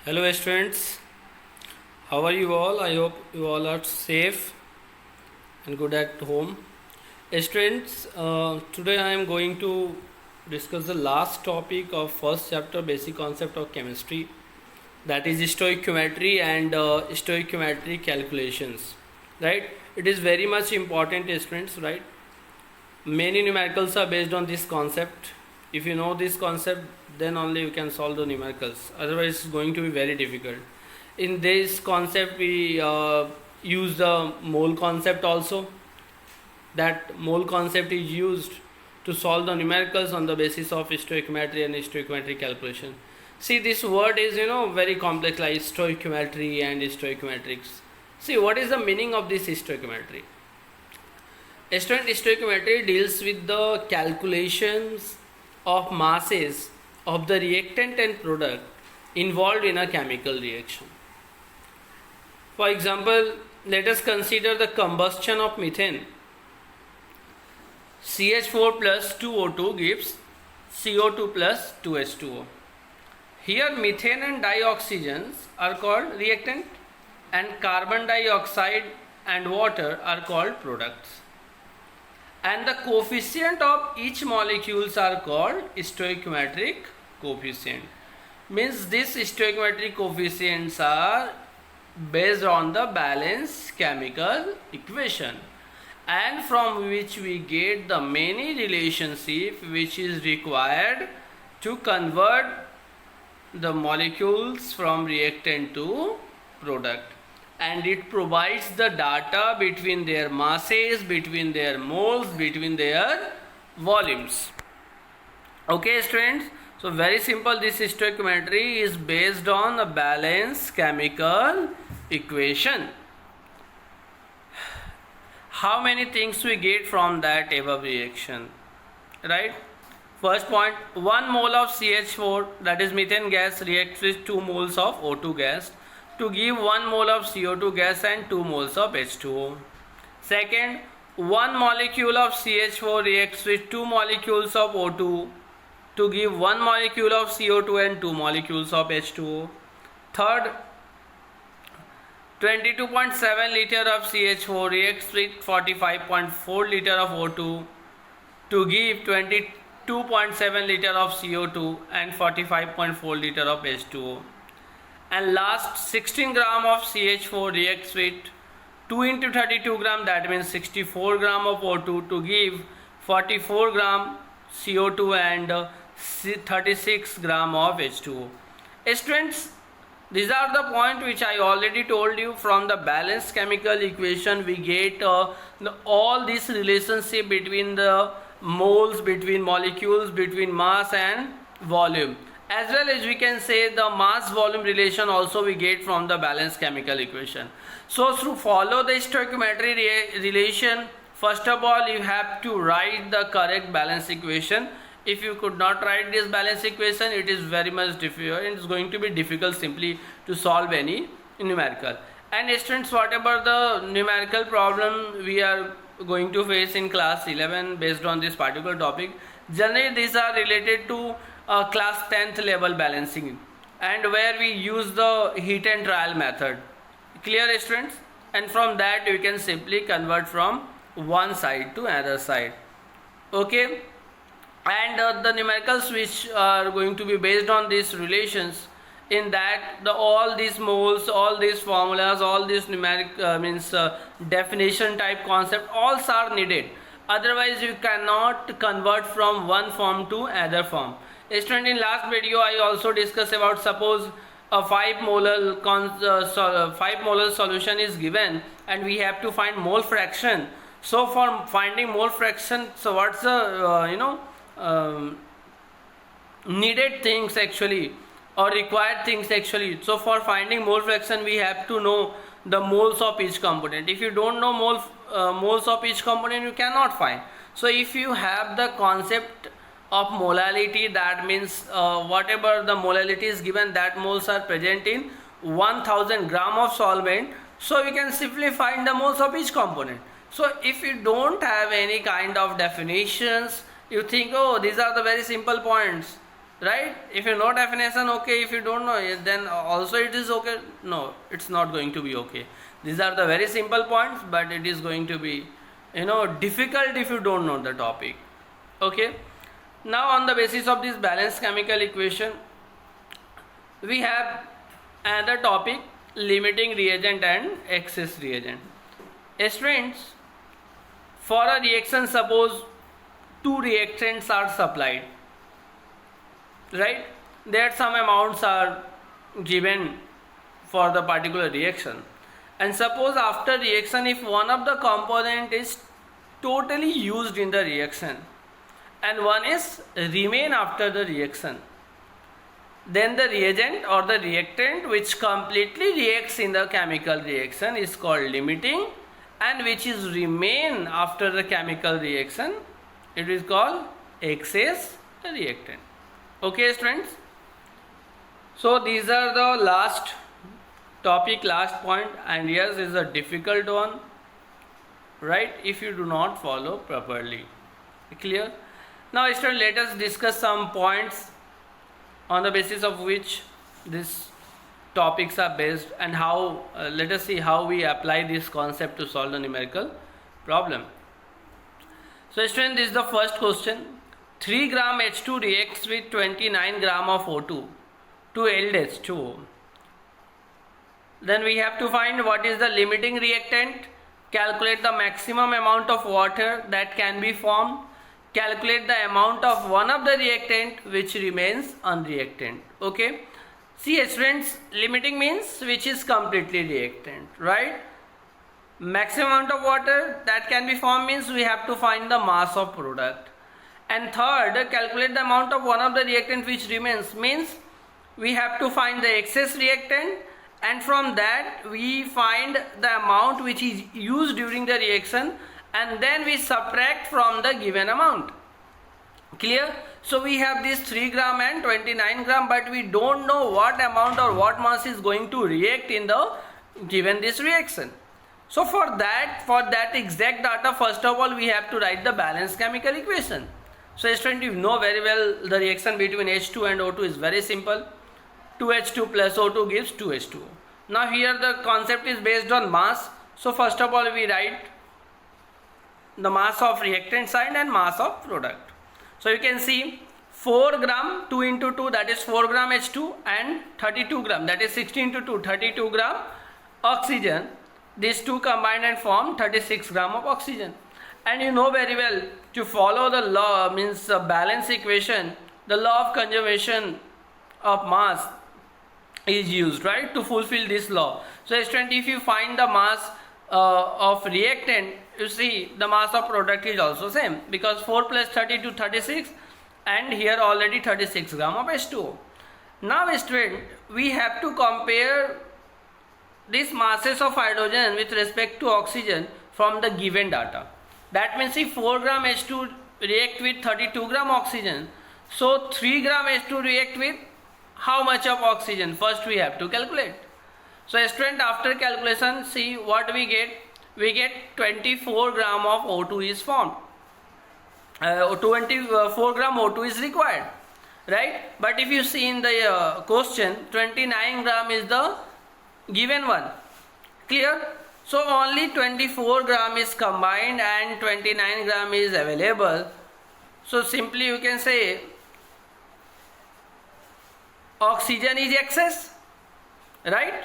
Hello students, how are you all? I hope you all are safe and good at home. Students, today I am going to discuss the last topic of first chapter, basic concept of chemistry, that is stoichiometry and stoichiometry calculations. Right? It is very much important, students. Right? Many numericals are based on this concept. If you know this concept, then only you can solve the numericals. Otherwise, it's going to be very difficult. In this concept, we use the mole concept also. That mole concept is used to solve the numericals on the basis of stoichiometry and stoichiometry calculation. See, this word is very complex, like stoichiometry and stoichiometrics. See, what is the meaning of this stoichiometry? Stoichiometry deals with the calculations of masses of the reactant and product involved in a chemical reaction. For example, let us consider the combustion of methane. CH4 plus 2O2 gives CO2 plus 2H2O. Here methane and dioxygens are called reactant and carbon dioxide and water are called products. And the coefficient of each molecules are called stoichiometric coefficient. Means these stoichiometric coefficients are based on the balanced chemical equation, and from which we get the many relationship which is required to convert the molecules from reactant to product, and it provides the data between their masses, between their moles, between their volumes. Okay students, so very simple, this stoichiometry is based on a balanced chemical equation. How many things we get from that above reaction, right? First point, 1 mole of CH4, that is methane gas, reacts with 2 moles of O2 gas to give 1 mole of CO2 gas and 2 moles of H2O. Second, 1 molecule of CH4 reacts with 2 molecules of O2 to give 1 molecule of CO2 and 2 molecules of H2O. Third, 22.7 liter of CH4 reacts with 45.4 liter of O2 to give 22.7 liter of CO2 and 45.4 liter of H2O. And last, 16 gram of CH4 reacts with 2 into 32 gram, that means 64 gram of O2 to give 44 gram CO2 and 36 gram of H2O. Students, these are the points which I already told you. From the balanced chemical equation we get all this relationship between the moles, between molecules, between mass and volume, as well as we can say the mass volume relation also we get from the balanced chemical equation. So to follow the stoichiometry relation, first of all you have to write the correct balance equation. If you could not write this balance equation, it is very much difficult. It is going to be difficult simply to solve any numerical. And students, whatever the numerical problem we are going to face in class 11 based on this particular topic, generally these are related to class 10th level balancing, and where we use the heat and trial method. Clear students? And from that we can simply convert from one side to another side. Okay, and the numericals which are going to be based on these relations, in that all these moles, all these formulas, all these numeric definition type concept, all are needed. Otherwise you cannot convert from one form to another form. Student, in last video I also discussed about, suppose a 5 molar solution is given and we have to find mole fraction. So for finding mole fraction, so what's the needed things actually, or required things actually? So for finding mole fraction we have to know the moles of each component. If you don't know moles of each component, you cannot find. So if you have the concept of molality, that means whatever the molality is given, that moles are present in 1000 gram of solvent, so you can simply find the moles of each component. So if you don't have any kind of definitions, you think, oh, these are the very simple points, right? If you know definition, okay. If you don't know it, then also it is okay. No, it's not going to be okay. These are the very simple points, but it is going to be, difficult if you don't know the topic. Okay. Now on the basis of this balanced chemical equation, we have another topic, limiting reagent and excess reagent. Students, for a reaction, suppose two reactants are supplied, right? There some amounts are given for the particular reaction, and suppose after reaction, if one of the component is totally used in the reaction and one is remain after the reaction, then the reagent or the reactant which completely reacts in the chemical reaction is called limiting, and which is remain after the chemical reaction, it is called excess reactant. Okay students, so these are the last topic, last point, and yes, is a difficult one, right, if you do not follow properly. Clear? Now students, let us discuss some points on the basis of which these topics are based, and how let us see how we apply this concept to solve the numerical problem. So student, this is the first question. 3 gram H2 reacts with 29 gram of O2 to yield H2O. Then we have to find what is the limiting reactant, calculate the maximum amount of water that can be formed, calculate the amount of one of the reactant which remains unreactant. Okay, see students, limiting means which is completely reactant, right? Maximum amount of water that can be formed means we have to find the mass of product. And third, calculate the amount of one of the reactant which remains means we have to find the excess reactant, and from that we find the amount which is used during the reaction, and then we subtract from the given amount. Clear? So we have this 3 gram and 29 gram, but we don't know what amount or what mass is going to react in the given this reaction. So for that exact data, first of all we have to write the balanced chemical equation. So student, you know very well the reaction between H2 and O2 is very simple. 2H2 plus O2 gives 2H2O. Now here the concept is based on mass. So first of all we write the mass of reactant side and mass of product. So you can see 4 gram 2 into 2, that is 4 gram H2, and 32 gram, that is 16 into 2, 32 gram oxygen. These two combine and form 36 gram of oxygen. And you know very well, to follow the law, means the balance equation, the law of conservation of mass is used, right, to fulfill this law. So student, if you find the mass of reactant, you see the mass of product is also same, because 4 plus 32, 36, and here already 36 gram of H2O. Now student, we have to compare these masses of hydrogen with respect to oxygen from the given data. That means if 4 gram H2 react with 32 gram oxygen, so 3 gram H2 react with how much of oxygen? First we have to calculate. So student, after calculation, see what we get. We get 24 gram of O2 is formed. 24 gram O2 is required, right? But if you see in the question, 29 gram is the given one. Clear? So only 24 gram is combined and 29 gram is available. So simply you can say oxygen is excess, right?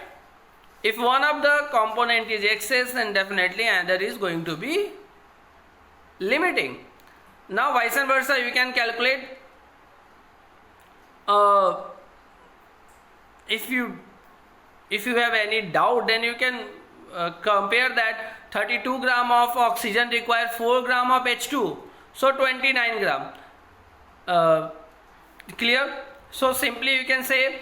If one of the component is excess, then definitely another is going to be limiting. Now vice versa, you can calculate. If you have any doubt, then you can compare that 32 gram of oxygen require 4 gram of H2, so 29 gram. Clear? So simply you can say,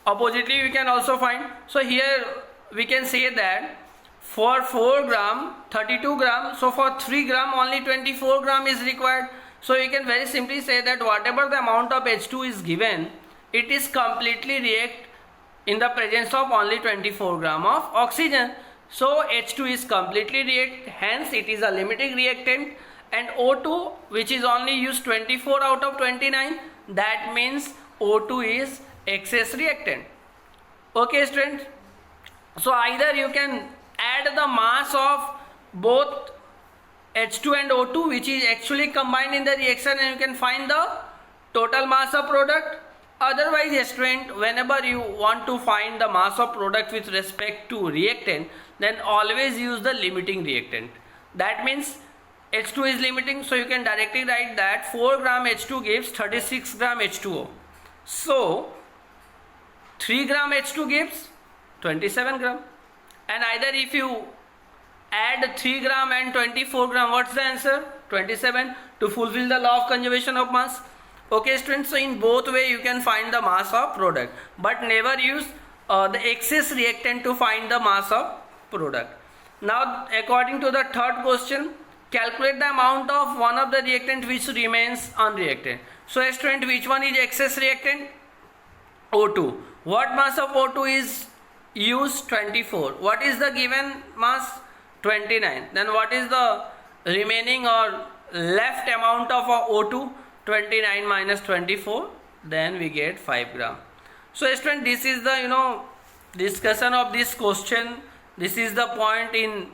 oppositely we can also find. So here we can say that for 4 gram 32 gram, so for 3 gram only 24 gram is required. So you can very simply say that whatever the amount of H2 is given, it is completely react in the presence of only 24 gram of oxygen. So H2 is completely react, hence it is a limiting reactant. And O2, which is only used 24 out of 29, that means O2 is excess reactant. Okay students, so either you can add the mass of both H2 and O2 which is actually combined in the reaction, and you can find the total mass of product. Otherwise student, whenever you want to find the mass of product with respect to reactant, then always use the limiting reactant. That means H2 is limiting, so you can directly write that 4 gram H2 gives 36 gram H2O. So 3 gram H2 gives 27 gram. And either if you add 3 gram and 24 gram, what's the answer? 27, to fulfill the law of conservation of mass. Okay students, so in both way you can find the mass of product, but never use the excess reactant to find the mass of product. Now according to the third question, calculate the amount of one of the reactant which remains unreacted. So student, which one is excess reactant? O2. What mass of O2 is used? 24. What is the given mass? 29. Then what is the remaining or left amount of O2? 29 minus 24, then we get 5 gram. So student, this is the discussion of this question. This is the point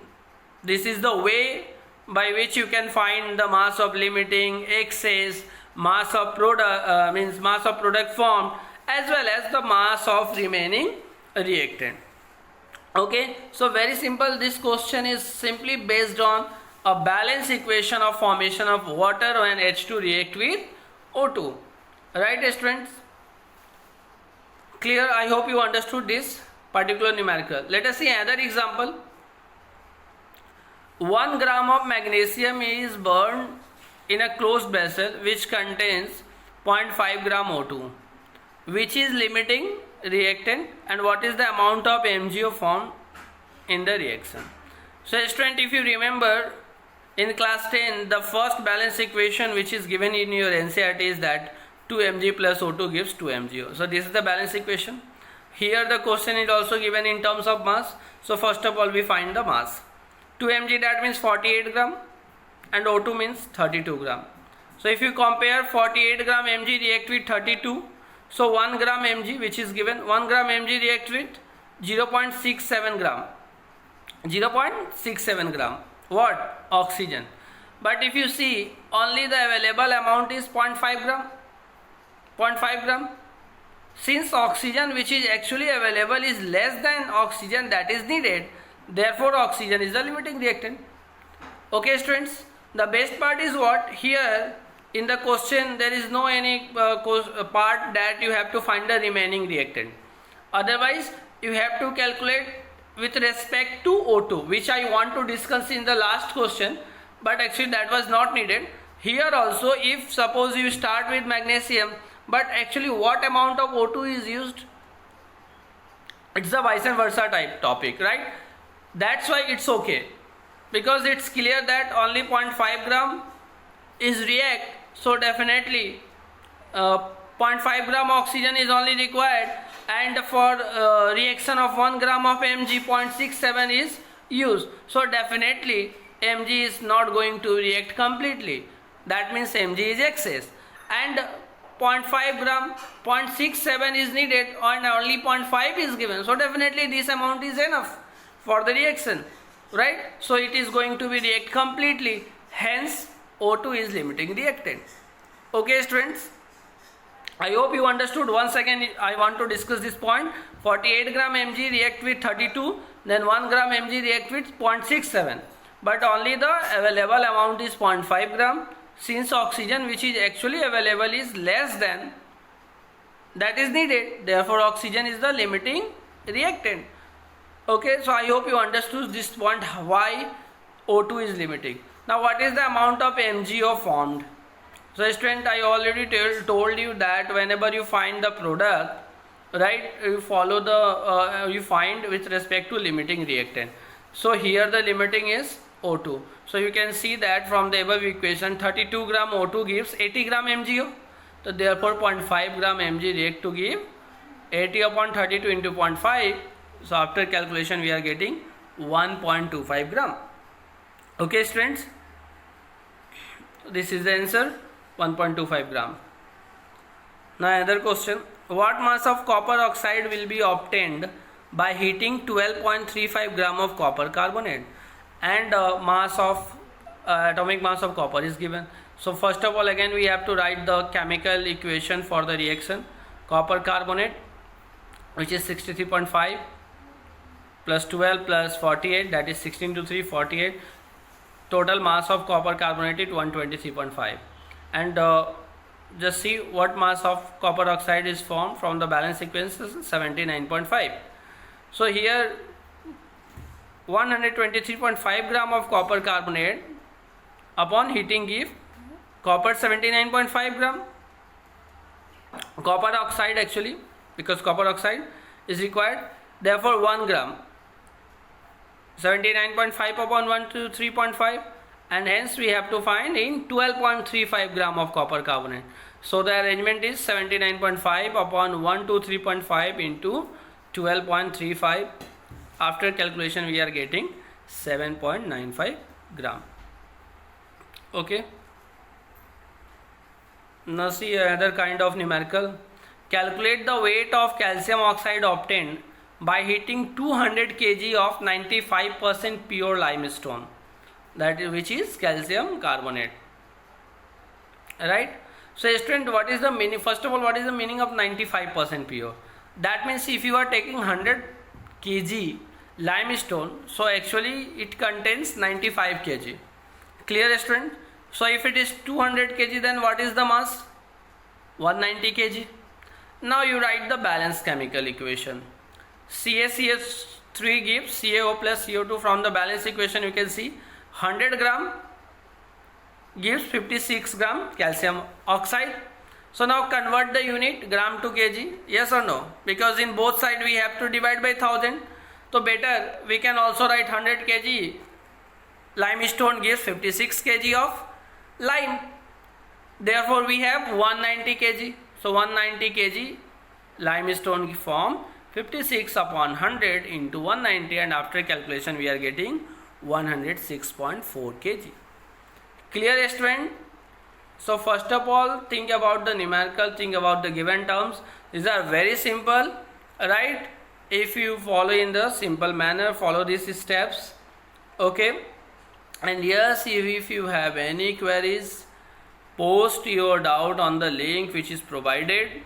this is the way by which you can find the mass of limiting, excess, mass of product, means mass of product formed, as well as the mass of remaining reactant. Okay, so very simple. This question is simply based on a balance equation of formation of water when H2 react with O2. Right students? Clear? I hope you understood this particular numerical. Let us see another example. 1 gram of magnesium is burned in a closed vessel which contains 0.5 gram O2, which is limiting reactant, and what is the amount of MgO formed in the reaction. So student, if you remember in class 10, the first balance equation which is given in your NCERT is that 2 Mg plus O2 gives 2 MgO. So this is the balance equation. Here the question is also given in terms of mass. So first of all we find the mass. 2 Mg, that means 48 gram, and O2 means 32 gram. So if you compare 48 gram Mg react with 32, so 1 gram Mg which is given, 1 gram Mg react with 0.67 gram. 0.67 gram. What? Oxygen. But if you see, only the available amount is 0.5 gram. 0.5 gram. Since oxygen which is actually available is less than oxygen that is needed, therefore oxygen is the limiting reactant. Okay students, the best part is what? Here in the question there is no any part that you have to find the remaining reactant. Otherwise you have to calculate with respect to O2, which I want to discuss in the last question, but actually that was not needed. Here also, if suppose you start with magnesium, but actually what amount of O2 is used, it's a vice versa type topic, right? That's why it's okay, because it's clear that only 0.5 gram is react, so definitely 0.5 gram oxygen is only required, and for reaction of 1 gram of Mg, 0.67 is used. So definitely Mg is not going to react completely. That means Mg is excess, and 0.5 gram, 0.67 is needed, and only 0.5 is given. So definitely this amount is enough for the reaction, right? So it is going to be react completely. Hence O2 is limiting reactant. Okay students, I hope you understood. Once again I want to discuss this point. 48 gram Mg react with 32, then 1 gram Mg react with 0.67, but only the available amount is 0.5 gram. Since oxygen which is actually available is less than that is needed, therefore oxygen is the limiting reactant. Okay, so I hope you understood this point, why O2 is limiting. Now what is the amount of MgO formed? So student, I already told you that whenever you find the product, right, you follow the you find with respect to limiting reactant. So here the limiting is O2. So you can see that from the above equation, 32 gram O2 gives 80 gram MgO. So therefore 0.5 gram Mg react to give 80 upon 32 into 0.5. So after calculation we are getting 1.25 gram. Okay students, this is the answer, 1.25 gram. Now another question, what mass of copper oxide will be obtained by heating 12.35 gram of copper carbonate, and mass of atomic mass of copper is given. So first of all, again we have to write the chemical equation for the reaction. Copper carbonate, which is 63.5 plus 12 plus 48, that is 16 to 3 48. Total mass of copper carbonate is 123.5, and just see what mass of copper oxide is formed from the balance sequences, 79.5. So here 123.5 gram of copper carbonate upon heating give copper 79.5 gram copper oxide actually, because copper oxide is required, therefore 1 gram 79.5 upon 123.5, and hence we have to find in 12.35 gram of copper carbonate. So the arrangement is 79.5 upon 123.5 into 12.35. After calculation we are getting 7.95 gram. Okay. Now see another kind of numerical. Calculate the weight of calcium oxide obtained by heating 200 kg of 95% pure limestone, that is, which is calcium carbonate, right? So student, what is the meaning? First of all, what is the meaning of 95% pure? That means if you are taking 100 kg limestone, so actually it contains 95 kg. Clear, student? So if it is 200 kg, then what is the mass? 190 kg. Now you write the balanced chemical equation. CaCH3 gives CaO plus CO2. From the balance equation you can see 100 gram gives 56 gram calcium oxide. So now convert the unit gram to kg, yes or no? Because in both sides we have to divide by 1000. So better we can also write 100 kg limestone gives 56 kg of lime. Therefore we have 190 kg. So 190 kg limestone form 56 upon 100 into 190, and after calculation we are getting 106.4 kg. Clear, student? So first of all, think about the numerical, think about the given terms. These are very simple, right? If you follow in the simple manner, follow these steps, okay? And yes, if you have any queries, post your doubt on the link which is provided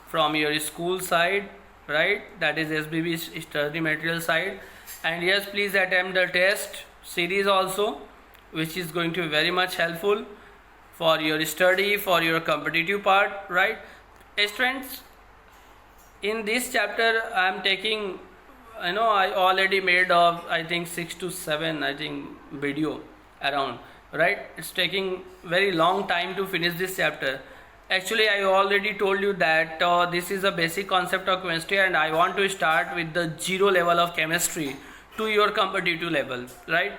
from your school side, right? That is SBB study material side. And yes, please attempt the test series also, which is going to be very much helpful for your study, for your competitive part, right? Students, in this chapter I am taking, I already made of I think 6 to 7 video around, right? It's taking very long time to finish this chapter. Actually I already told you that this is a basic concept of chemistry, and I want to start with the zero level of chemistry to your competitive level, right?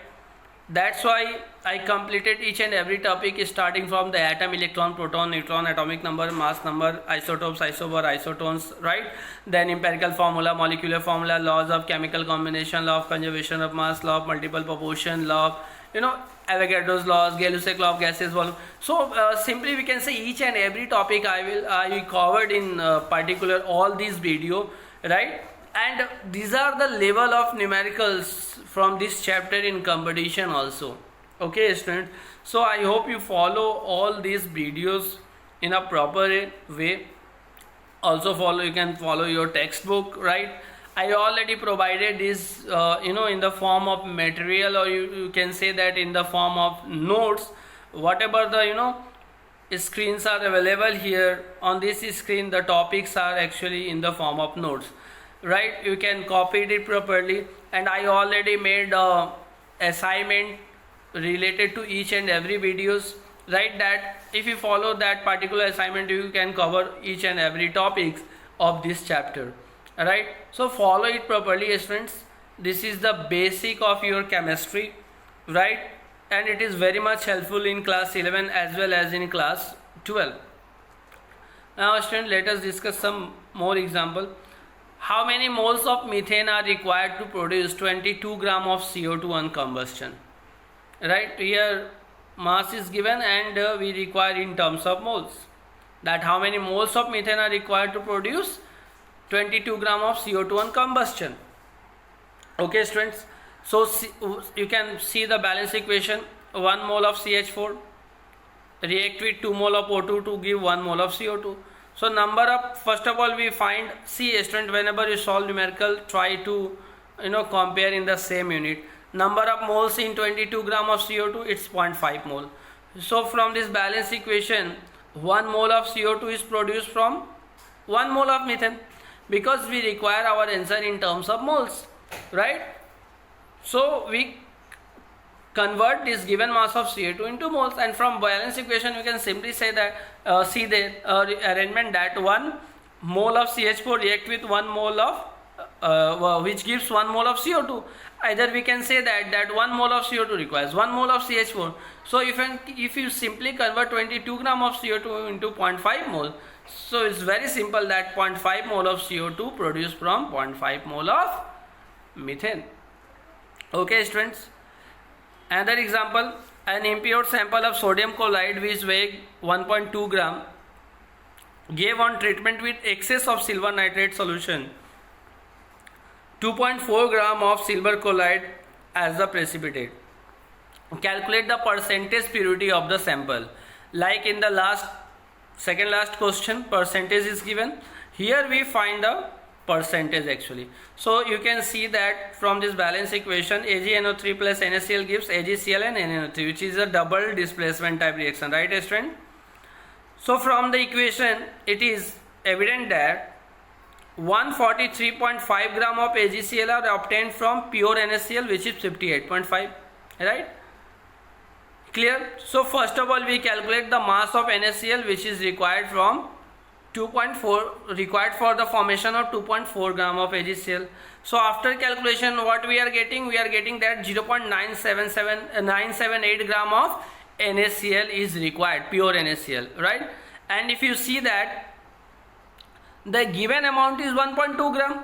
That's why I completed each and every topic starting from the atom, electron, proton, neutron, atomic number, mass number, isotopes, isomer, isotones, right? Then empirical formula, molecular formula, laws of chemical combination, law of conservation of mass, law of multiple proportion, law of Avogadro's laws, Gay-Lussac law of gases, volume. So simply we can say each and every topic I covered in particular all these video, right? And these are the level of numericals from this chapter in competition also. Okay, students. So I hope you follow all these videos in a proper way. Also you can follow your textbook, right? I already provided this in the form of material, or you can say that in the form of notes. Whatever the screens are available here on this screen, the topics are actually in the form of notes, right? You can copy it properly, and I already made assignment related to each and every videos, right? That if you follow that particular assignment, you can cover each and every topics of this chapter, right? So follow it properly, students. This is the basic of your chemistry, right? And it is very much helpful in class 11 as well as in class 12. Now students, let us discuss some more example. How many moles of methane are required to produce 22 gram of CO2 on combustion? Right, here mass is given and we require in terms of moles. that how many moles of methane are required to produce 22 gram of CO2 on combustion. Okay students, so you can see the balance equation. 1 mole of CH4 react with 2 mole of O2 to give 1 mole of CO2. So number of, first of all we find, see student, whenever you solve numerical, try to compare in the same unit. Number of moles in 22 gram of CO2, it's 0.5 mole. So from this balance equation, 1 mole of CO2 is produced from 1 mole of methane, because we require our answer in terms of moles, right? So we convert this given mass of CO2 into moles, and from balance equation we can simply say that see the arrangement that 1 mole of CH4 react with 1 mole of which gives 1 mole of CO2. Either we can say that 1 mole of CO2 requires 1 mole of CH4. So if you simply convert 22 gram of CO2 into 0.5 mole, so it's very simple that 0.5 mole of CO2 produced from 0.5 mole of methane. Okay students, another example, an impure sample of sodium chloride which weighed 1.2 gram gave on treatment with excess of silver nitrate solution 2.4 gram of silver chloride as the precipitate. Calculate the percentage purity of the sample. Like in the second last question, percentage is given. Here we find the percentage actually. So you can see that from this balance equation, AgNO3 plus NaCl gives AgCl and NaNO3, which is a double displacement type reaction, right student? So from the equation it is evident that 143.5 gram of AgCl are obtained from pure NaCl, which is 58.5, right? Clear? So first of all we calculate the mass of NaCl which is required from 2.4, required for the formation of 2.4 gram of AgCl. So after calculation what we are getting? We are getting that 0.978 gram of NaCl is required, pure NaCl, right? And if you see that the given amount is 1.2 gram,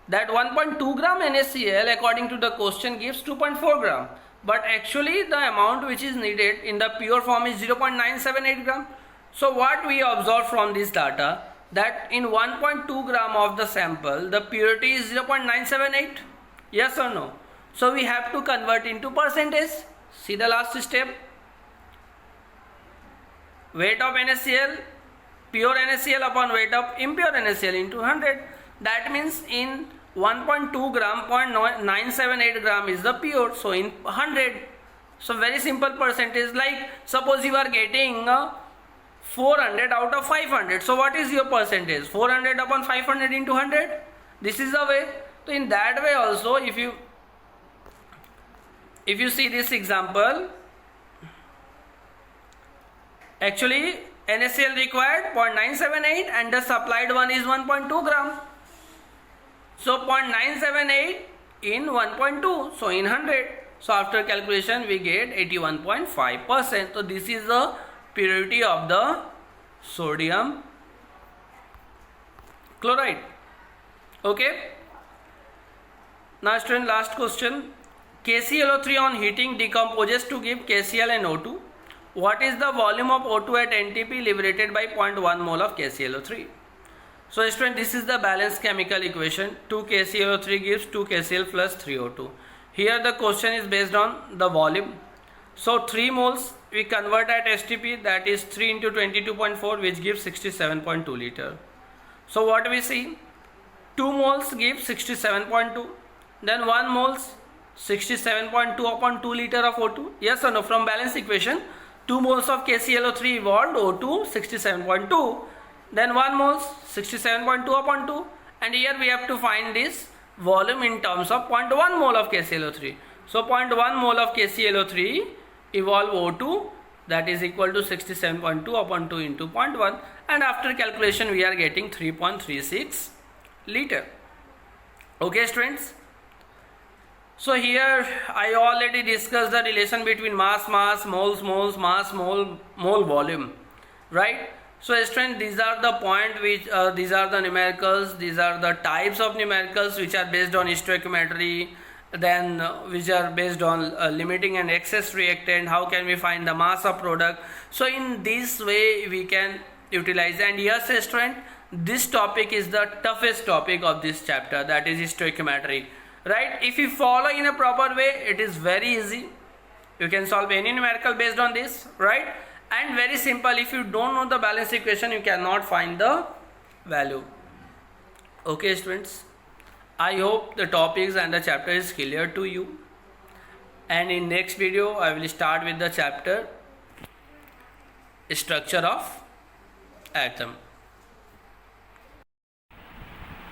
that 1.2 gram NaCl according to the question gives 2.4 gram, but actually the amount which is needed in the pure form is 0.978 gram. So what we observe from this data, that in 1.2 gram of the sample the purity is 0.978, yes or no? So we have to convert into percentage. See the last step, weight of NaCl, pure NaCl upon weight of impure NaCl into 100. That means in 1.2 gram, 0.978 gram is the pure, so in 100. So very simple percentage. Like suppose you are getting 400 out of 500. So what is your percentage? 400 upon 500 into 100. This is the way. So in that way also, if you see this example, actually NaCl required 0.978 and the supplied one is 1.2 gram. So 0.978 in 1.2, so in 100. So after calculation we get 81.5%. So this is the purity of the sodium chloride. Okay. Now student, last question. KClO3 on heating decomposes to give KCl and O2. What is the volume of O2 at NTP liberated by 0.1 mole of KClO3? So student, this is the balanced chemical equation. 2 KClO3 gives 2 KCl plus 3 O2. Here the question is based on the volume. So 3 moles we convert at STP, that is 3 into 22.4, which gives 67.2 liter. So what we see? 2 moles give 67.2. Then 1 moles 67.2 upon 2 liter of O2. Yes or no? From balance equation, 2 moles of KClO3 evolved O2 67.2. Then 1 moles 67.2 upon 2. And here we have to find this volume in terms of 0.1 mole of KClO3. So 0.1 mole of KClO3 evolve O2, that is equal to 67.2 upon 2 into 0.1, and after calculation we are getting 3.36 liter. Okay students, so here I already discussed the relation between mass, moles, mass, mole, volume, right? So students, these are the point which these are the numericals, these are the types of numericals which are based on stoichiometry, then which are based on limiting and excess reactant. How can we find the mass of product? So in this way we can utilize. And yes student, this topic is the toughest topic of this chapter, that is stoichiometry, right? If you follow in a proper way, it is very easy. You can solve any numerical based on this, right? And very simple, if you don't know the balance equation, you cannot find the value. Okay students, I hope the topics and the chapter is clear to you. And in next video I will start with the chapter structure of atom.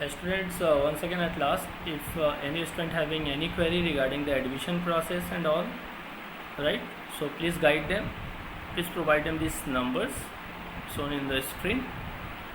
Students, once again at last, if any student having any query regarding the admission process and all, right, so please guide them, please provide them these numbers shown in the screen.